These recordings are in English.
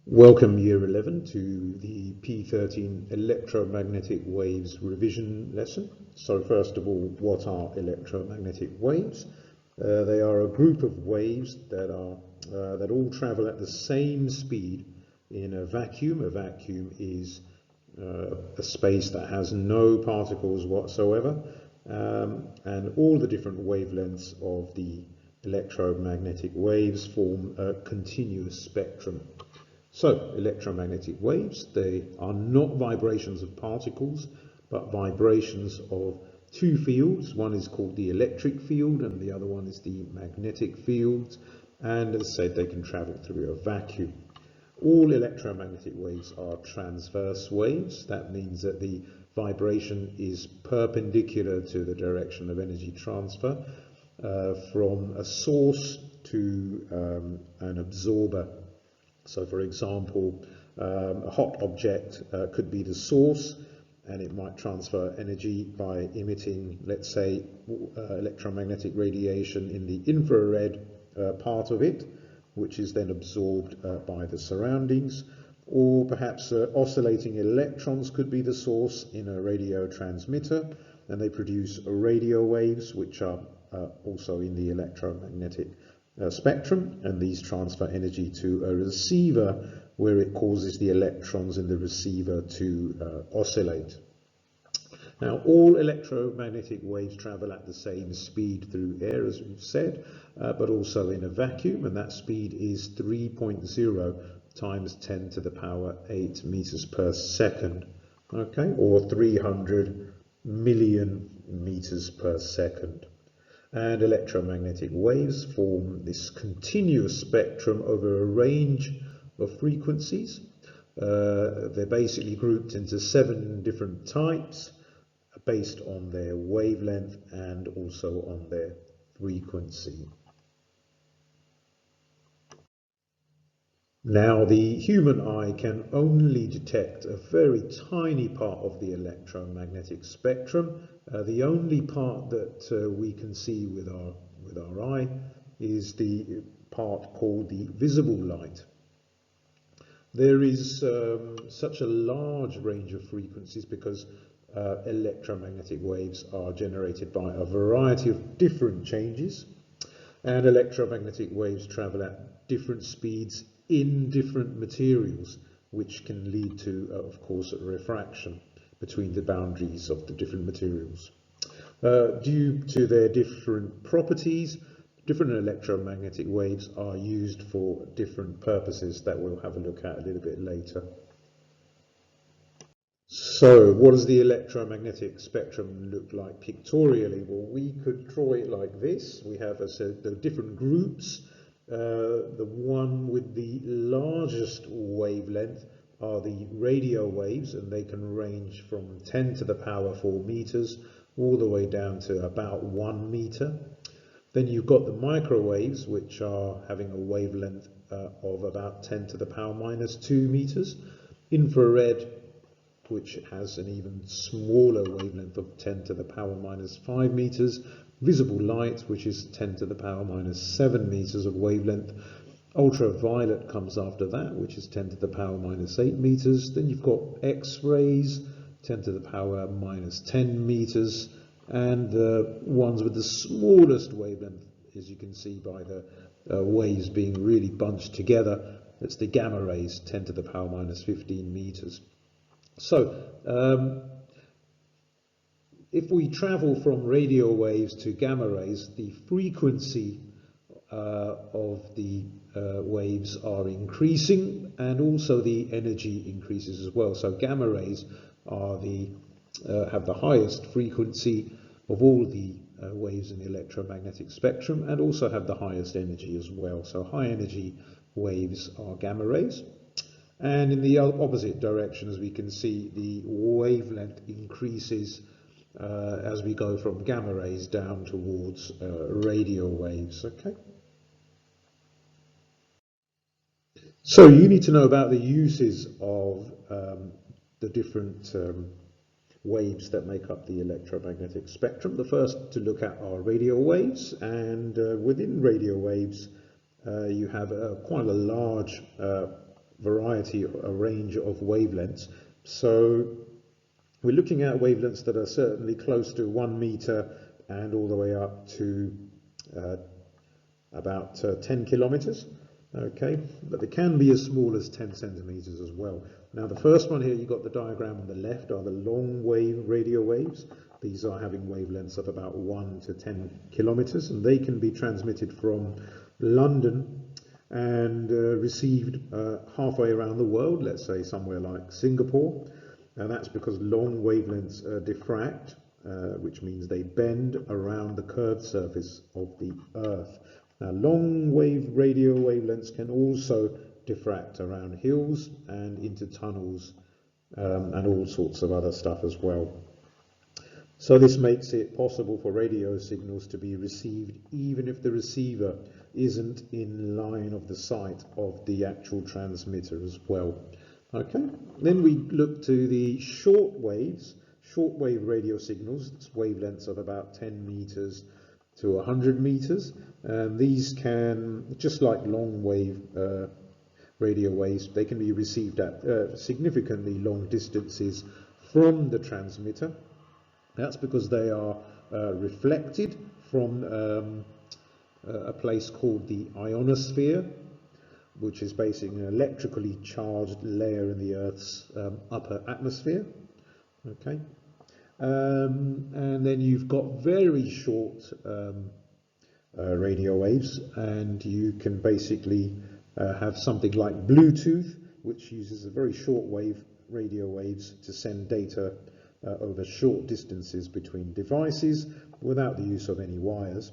Welcome Year 11 to the P13 Electromagnetic Waves revision lesson. So first of all, what are electromagnetic waves? They are a group of waves that all travel at the same speed in a vacuum. A vacuum is a space that has no particles whatsoever, and all the different wavelengths of the electromagnetic waves form a continuous spectrum. So, electromagnetic waves, they are not vibrations of particles, but vibrations of two fields. One is called the electric field and the other one is the magnetic field. And as I said, they can travel through a vacuum. All electromagnetic waves are transverse waves. That means that the vibration is perpendicular to the direction of energy transfer from a source to an absorber. So for example, a hot object could be the source, and it might transfer energy by emitting, let's say, electromagnetic radiation in the infrared part of it, which is then absorbed by the surroundings. Or perhaps oscillating electrons could be the source in a radio transmitter, and they produce radio waves, which are also in the electromagnetic spectrum, and these transfer energy to a receiver where it causes the electrons in the receiver to oscillate. Now, all electromagnetic waves travel at the same speed through air, as we've said, but also in a vacuum, and that speed is 3.0 times 10 to the power 8 meters per second, okay, or 300 million meters per second. And electromagnetic waves form this continuous spectrum over a range of frequencies. They're basically grouped into 7 different types based on their wavelength and also on their frequency. Now, the human eye can only detect a very tiny part of the electromagnetic spectrum. The only part that we can see with our eye is the part called the visible light. There is such a large range of frequencies because electromagnetic waves are generated by a variety of different changes, and electromagnetic waves travel at different speeds in different materials, which can lead to, of course, refraction between the boundaries of the different materials. Due to their different properties, different electromagnetic waves are used for different purposes that we'll have a look at a little bit later. So, what does the electromagnetic spectrum look like pictorially? Well, we could draw it like this. We have, as I said, the different groups. The one with the largest wavelength are the radio waves, and they can range from 10 to the power 4 meters all the way down to about 1 meter. Then you've got the microwaves, which are having a wavelength of about 10 to the power minus 2 meters. Infrared, which has an even smaller wavelength of 10 to the power minus 5 meters. Visible light, which is 10 to the power minus 7 meters of wavelength. Ultraviolet comes after that, which is 10 to the power minus 8 meters. Then you've got X-rays, 10 to the power minus 10 meters. And the ones with the smallest wavelength, as you can see by the waves being really bunched together, that's the gamma rays, 10 to the power minus 15 meters. So, if we travel from radio waves to gamma rays, the frequency of the waves are increasing, and also the energy increases as well. So gamma rays are have the highest frequency of all the waves in the electromagnetic spectrum, and also have the highest energy as well. So high energy waves are gamma rays. And in the opposite direction, as we can see, the wavelength increases as we go from gamma rays down towards radio waves. Okay. So you need to know about the uses of the different waves that make up the electromagnetic spectrum. The first to look at are radio waves, and within radio waves you have quite a large a range of wavelengths. So we're looking at wavelengths that are certainly close to 1 meter and all the way up to about 10 kilometers. Okay, but they can be as small as 10 centimeters as well. Now the first one here, you've got the diagram on the left, are the long wave radio waves. These are having wavelengths of about 1 to 10 kilometers, and they can be transmitted from London and received halfway around the world, let's say somewhere like Singapore. And that's because long wavelengths diffract, which means they bend around the curved surface of the Earth. Now, long wave radio wavelengths can also diffract around hills and into tunnels and all sorts of other stuff as well. So this makes it possible for radio signals to be received even if the receiver isn't in line of the sight of the actual transmitter as well. Okay, then we look to the shortwave radio signals. It's wavelengths of about 10 meters to 100 meters, and these can, just like long wave radio waves, they can be received at significantly long distances from the transmitter. That's because they are reflected from a place called the ionosphere, which is basically an electrically charged layer in the Earth's upper atmosphere. Okay, and then you've got very short radio waves, and you can basically have something like Bluetooth, which uses a very short wave radio waves to send data over short distances between devices without the use of any wires.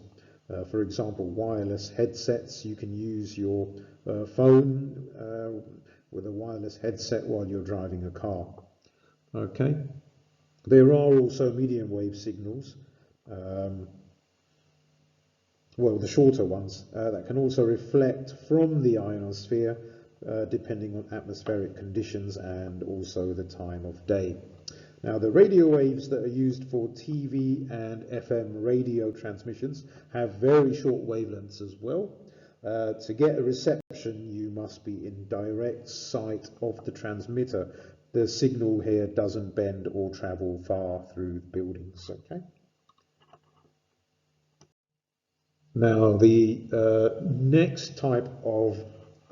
For example, wireless headsets. You can use your phone with a wireless headset while you're driving a car. Okay. There are also medium wave signals, well, the shorter ones, that can also reflect from the ionosphere depending on atmospheric conditions and also the time of day. Now, the radio waves that are used for TV and FM radio transmissions have very short wavelengths as well. To get a reception, you must be in direct sight of the transmitter. The signal here doesn't bend or travel far through buildings. Okay. Now, the next type of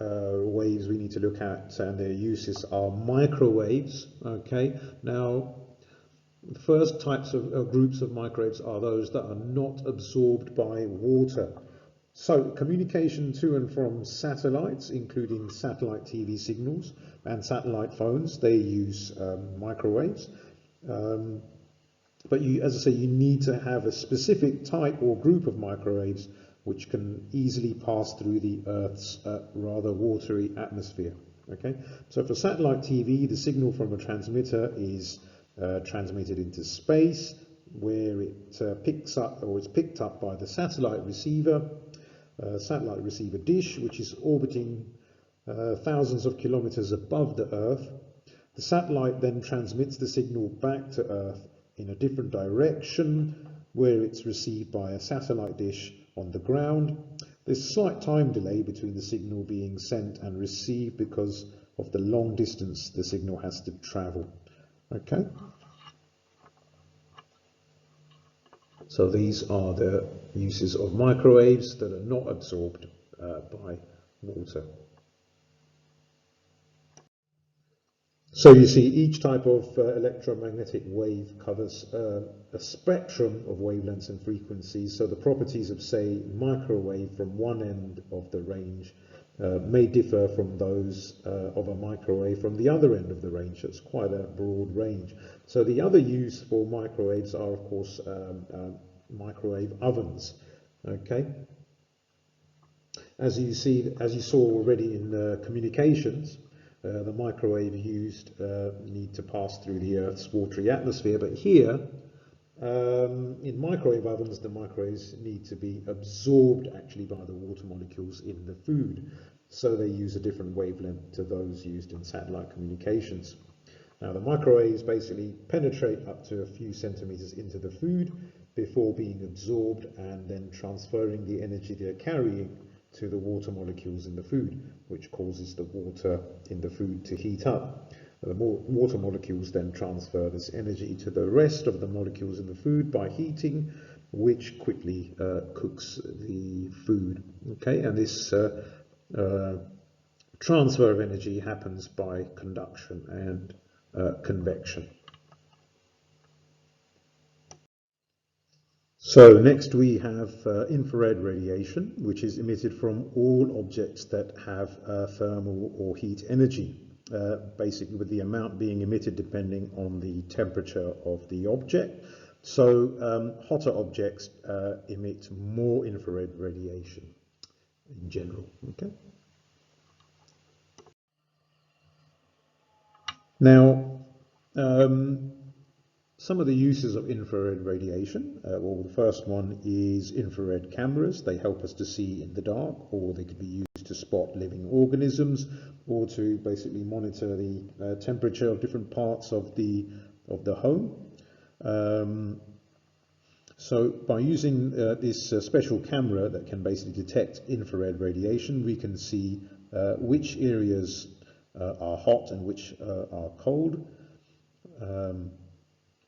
waves we need to look at and their uses are microwaves. Okay. Now, the first types of groups of microwaves are those that are not absorbed by water. So, communication to and from satellites, including satellite TV signals and satellite phones, they use microwaves. But as I say, you need to have a specific type or group of microwaves which can easily pass through the Earth's rather watery atmosphere. Okay, so for satellite TV, the signal from a transmitter is transmitted into space, where it picks up, or is picked up by the satellite receiver dish, which is orbiting thousands of kilometers above the Earth. The satellite then transmits the signal back to Earth in a different direction, where it's received by a satellite dish on the ground. There's a slight time delay between the signal being sent and received because of the long distance the signal has to travel. Okay. So these are the uses of microwaves that are not absorbed by water. So you see, each type of electromagnetic wave covers a spectrum of wavelengths and frequencies. So the properties of, say, microwave from one end of the range may differ from those of a microwave from the other end of the range. It's quite a broad range. So the other use for microwaves are, of course, microwave ovens. Okay. As you saw already in communications, the microwave used need to pass through the Earth's watery atmosphere, but here in microwave ovens, the microwaves need to be absorbed actually by the water molecules in the food, so they use a different wavelength to those used in satellite communications. Now, the microwaves basically penetrate up to a few centimeters into the food before being absorbed and then transferring the energy they're carrying to the water molecules in the food, which causes the water in the food to heat up. The water molecules then transfer this energy to the rest of the molecules in the food by heating, which quickly cooks the food. Okay, and this transfer of energy happens by conduction and convection. So next we have infrared radiation, which is emitted from all objects that have thermal or heat energy, basically with the amount being emitted depending on the temperature of the object. So hotter objects emit more infrared radiation in general. Okay. Now, some of the uses of infrared radiation, well, the first one is infrared cameras. They help us to see in the dark, or they could be used to spot living organisms, or to basically monitor the temperature of different parts of the home. So by using this special camera that can basically detect infrared radiation, we can see which areas are hot and which are cold,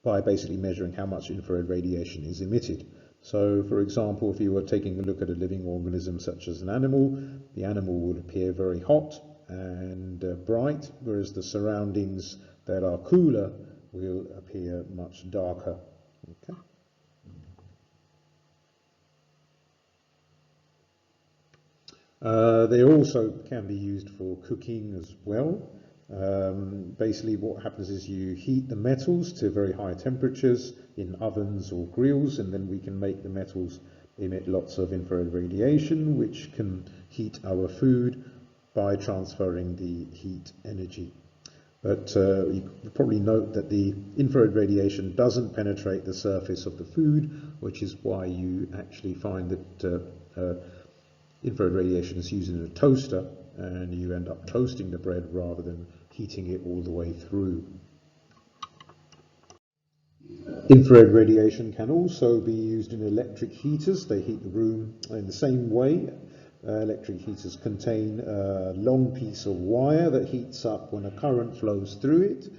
by basically measuring how much infrared radiation is emitted. So, for example, if you were taking a look at a living organism such as an animal, the animal would appear very hot and bright, whereas the surroundings that are cooler will appear much darker. Okay. They also can be used for cooking as well. Basically what happens is you heat the metals to very high temperatures in ovens or grills, and then we can make the metals emit lots of infrared radiation, which can heat our food by transferring the heat energy. But you probably note that the infrared radiation doesn't penetrate the surface of the food, which is why you actually find that infrared radiation is used in a toaster, and you end up toasting the bread rather than heating it all the way through. Infrared radiation can also be used in electric heaters. They heat the room in the same way. Electric heaters contain a long piece of wire that heats up when a current flows through it.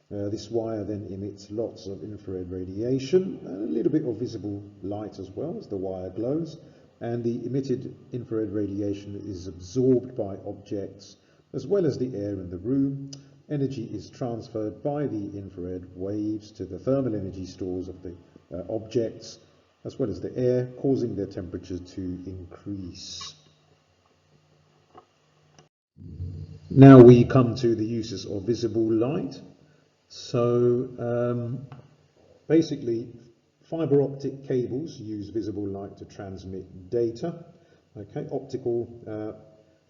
This wire then emits lots of infrared radiation and a little bit of visible light as well as the wire glows. And the emitted infrared radiation is absorbed by objects as well as the air in the room. Energy is transferred by the infrared waves to the thermal energy stores of the objects as well as the air, causing their temperature to increase. Now we come to the uses of visible light. So basically, fiber optic cables use visible light to transmit data. Okay, optical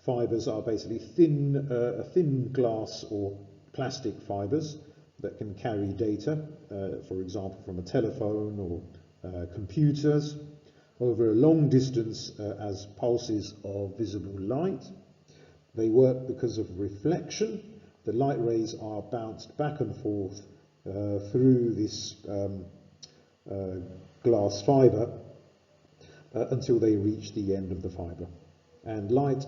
fibers are basically thin glass or plastic fibers that can carry data, for example, from a telephone or computers, over a long distance as pulses of visible light. They work because of reflection. The light rays are bounced back and forth through this glass fiber until they reach the end of the fiber. And light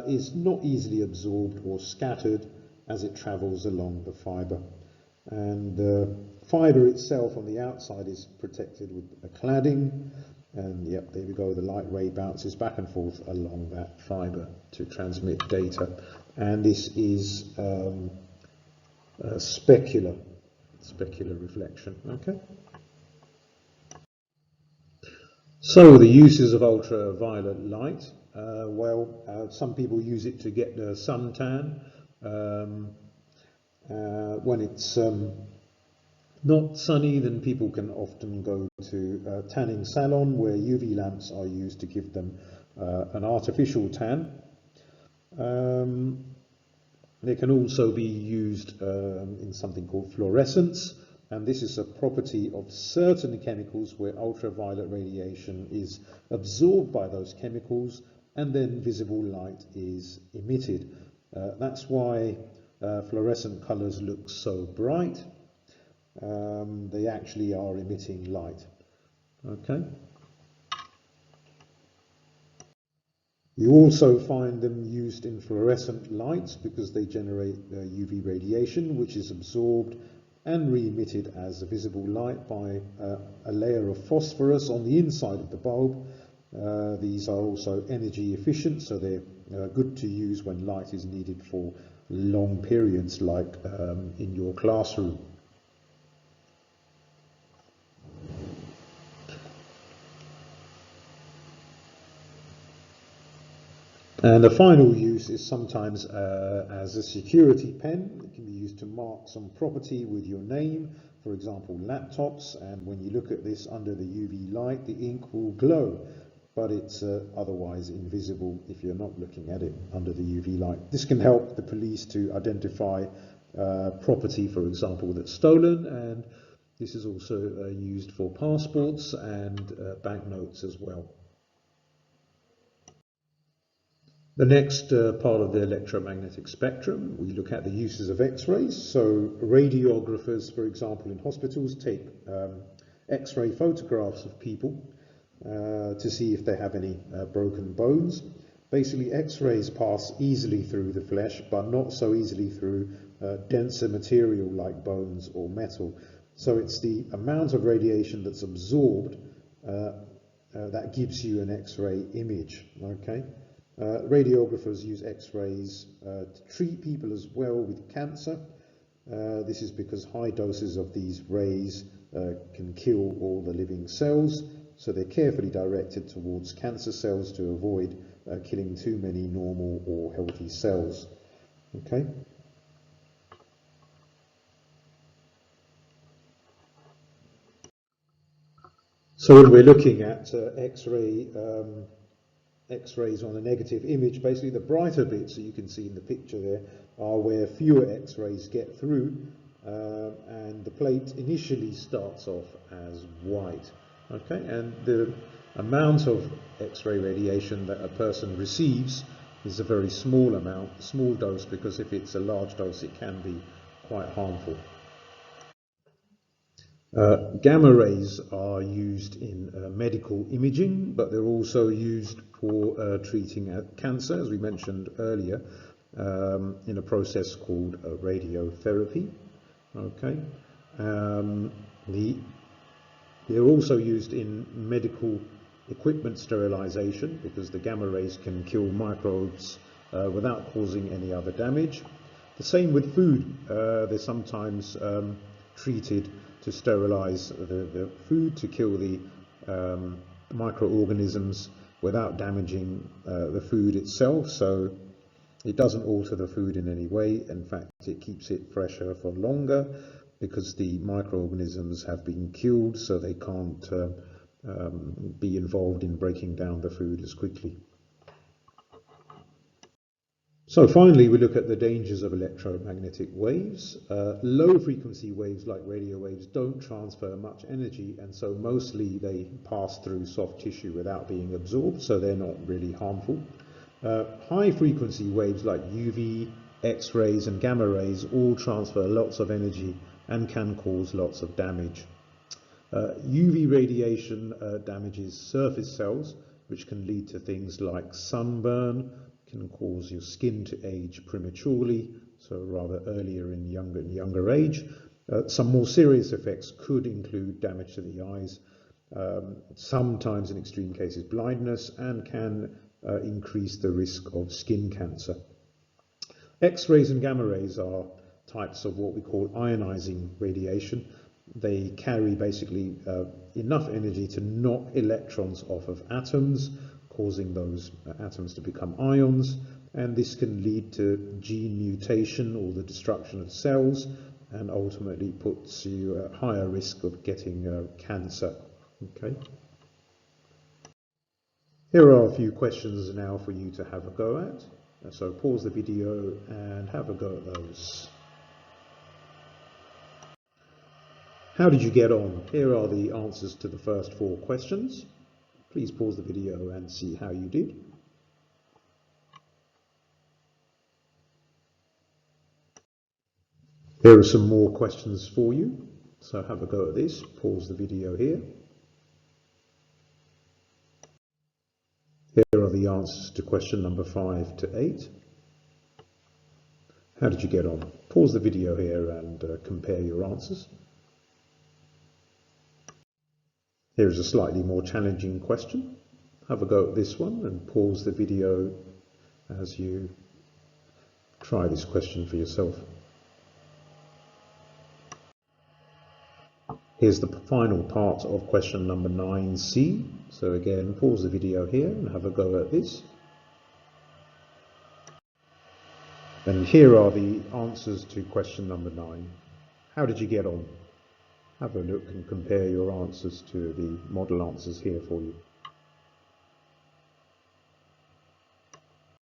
is not easily absorbed or scattered as it travels along the fiber. And the fiber itself on the outside is protected with a cladding. And yep, there we go, the light ray bounces back and forth along that fiber to transmit data. And this is specular reflection. Okay. So the uses of ultraviolet light. Some people use it to get the suntan. When it's not sunny, then people can often go to a tanning salon where UV lamps are used to give them an artificial tan. They can also be used in something called fluorescence, and this is a property of certain chemicals where ultraviolet radiation is absorbed by those chemicals and then visible light is emitted. That's why fluorescent colors look so bright. They actually are emitting light. Okay. You also find them used in fluorescent lights because they generate UV radiation, which is absorbed and re-emitted as a visible light by a layer of phosphorus on the inside of the bulb. These are also energy efficient, so they're good to use when light is needed for long periods, like in your classroom. And a final use is sometimes as a security pen. It can be used to mark some property with your name, for example laptops, and when you look at this under the UV light, the ink will glow, but it's otherwise invisible if you're not looking at it under the UV light. This can help the police to identify property, for example, that's stolen, and this is also used for passports and banknotes as well. The next part of the electromagnetic spectrum, we look at the uses of X-rays. So radiographers, for example, in hospitals take X-ray photographs of people to see if they have any broken bones. Basically, X-rays pass easily through the flesh, but not so easily through denser material like bones or metal. So it's the amount of radiation that's absorbed that gives you an X-ray image, okay? Radiographers use X-rays to treat people as well with cancer. This is because high doses of these rays can kill all the living cells, so they're carefully directed towards cancer cells to avoid killing too many normal or healthy cells. Okay. So when we're looking at X-rays on a negative image, basically the brighter bits that you can see in the picture there are where fewer X-rays get through, and the plate initially starts off as white. Okay, and the amount of X-ray radiation that a person receives is a very small amount, small dose, because if it's a large dose it can be quite harmful. Gamma rays are used in medical imaging, but they're also used for treating cancer, as we mentioned earlier, in a process called radiotherapy. Okay, they're also used in medical equipment sterilization because the gamma rays can kill microbes without causing any other damage. The same with food. They're sometimes treated to sterilize the food, to kill the microorganisms without damaging the food itself. So it doesn't alter the food in any way. In fact, it keeps it fresher for longer because the microorganisms have been killed, so they can't be involved in breaking down the food as quickly. So finally, we look at the dangers of electromagnetic waves. Low frequency waves like radio waves don't transfer much energy, and so mostly they pass through soft tissue without being absorbed, so they're not really harmful. High frequency waves like UV, X-rays and gamma rays all transfer lots of energy and can cause lots of damage. UV radiation damages surface cells, which can lead to things like sunburn, can cause your skin to age prematurely, so rather earlier in younger age. Some more serious effects could include damage to the eyes, sometimes in extreme cases blindness, and can increase the risk of skin cancer. X-rays and gamma rays are types of what we call ionizing radiation. They carry basically enough energy to knock electrons off of atoms, causing those atoms to become ions, and this can lead to gene mutation or the destruction of cells, and ultimately puts you at higher risk of getting cancer. Okay. Here are a few questions now for you to have a go at. So pause the video and have a go at those. How did you get on? Here are the answers to the first 4 questions. Please pause the video and see how you did. There are some more questions for you, so have a go at this. Pause the video here. Here are the answers to question number 5 to 8. How did you get on? Pause the video here and compare your answers. Here is a slightly more challenging question. Have a go at this one and pause the video as you try this question for yourself. Here's the final part of question number 9C. So again, pause the video here and have a go at this. And here are the answers to question number 9. How did you get on? Have a look and compare your answers to the model answers here for you.